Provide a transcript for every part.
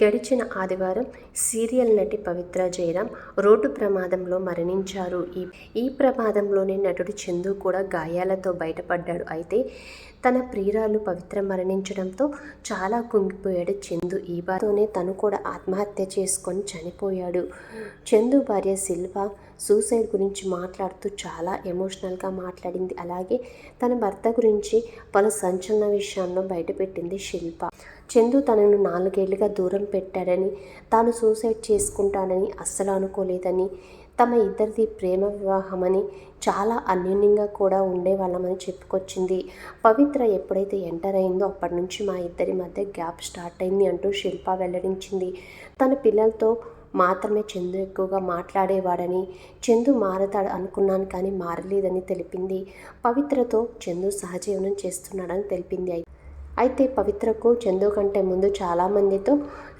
గడిచిన ఆదివారం సీరియల్ నటి పవిత్ర జయరాం రోడ్డు ప్రమాదంలో మరణించారు. ఈ ప్రమాదంలోనే నటుడు చందు కూడా గాయాలతో బయటపడ్డాడు. అయితే తన ప్రియురాలు పవిత్ర మరణించడంతో చాలా కుంగిపోయాడు చందు. ఈ బాధతోనే తను కూడా ఆత్మహత్య చేసుకొని చనిపోయాడు. చందు భార్య శిల్ప సూసైడ్ గురించి మాట్లాడుతూ చాలా ఎమోషనల్గా మాట్లాడింది. అలాగే తన భర్త గురించి పలు సంచలన విషయాలను బయటపెట్టింది శిల్ప. చందు తనను 4 ఏళ్లుగా దూరం పెట్టాడని, తాను సూసైడ్ చేసుకుంటానని అస్సలు అనుకోలేదని, తమ ఇద్దరిది ప్రేమ వివాహమని, చాలా అన్యోన్యంగా కూడా ఉండేవాళ్ళమని చెప్పుకొచ్చింది. పవిత్ర ఎప్పుడైతే ఎంటర్ అయిందో అప్పటి నుంచి మా ఇద్దరి మధ్య గ్యాప్ స్టార్ట్ అయింది అంటూ శిల్ప వెల్లడించింది. తన పిల్లలతో మాత్రమే చందు ఎక్కువగా మాట్లాడేవాడని, చందు మారతాడు అనుకున్నాను కానీ మారలేదని తెలిపింది. పవిత్రతో చందు సహజీవనం చేస్తున్నాడని తెలిపింది. అయితే పవిత్రకు చందు కంటే ముందు చాలామందితో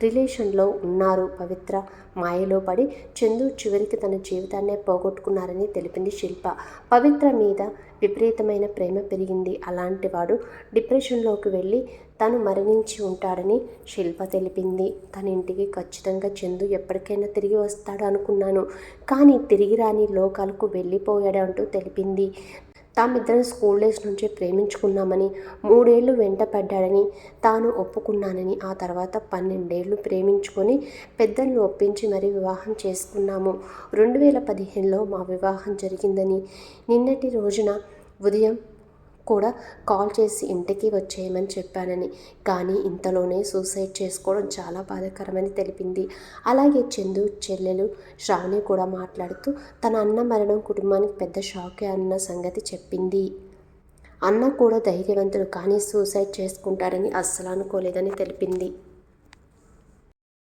రిలేషన్లో ఉన్నారు. పవిత్ర మాయలో పడి చందు చివరికి తన జీవితాన్నే పోగొట్టుకున్నారని తెలిపింది శిల్ప. పవిత్ర మీద విపరీతమైన ప్రేమ పెరిగింది. అలాంటి వాడు డిప్రెషన్లోకి వెళ్ళి తను మరణించి ఉంటాడని శిల్ప తెలిపింది. తన ఇంటికి ఖచ్చితంగా చందు ఎప్పటికైనా తిరిగి వస్తాడు అనుకున్నాను, కానీ తిరిగి రాని లోకాలకు వెళ్ళిపోయాడు అంటూ తెలిపింది. తామిద్దరం స్కూల్ డేస్ నుంచే ప్రేమించుకున్నామని, 3 ఏళ్లు వెంట పడ్డాడని తాను ఒప్పుకున్నానని, ఆ తర్వాత 12 ఏళ్లు ప్రేమించుకొని పెద్దలను ఒప్పించి మరీ వివాహం చేసుకున్నాము. 2015లో మా వివాహం జరిగిందని, నిన్నటి రోజున ఉదయం కూడా కాల్ చేసి ఇంటికి వచ్చేయమని చెప్పానని, కానీ ఇంతలోనే సూసైడ్ చేసుకోవడం చాలా బాధాకరమని తెలిపింది. అలాగే చందు చెల్లెలు శ్రావణి కూడా మాట్లాడుతూ తన అన్న మరణం కుటుంబానికి పెద్ద షాకే అన్న సంగతి చెప్పింది. అన్న కూడా ధైర్యవంతుడు, కానీ సూసైడ్ చేసుకుంటారని అస్సలు అనుకోలేదని తెలిపింది.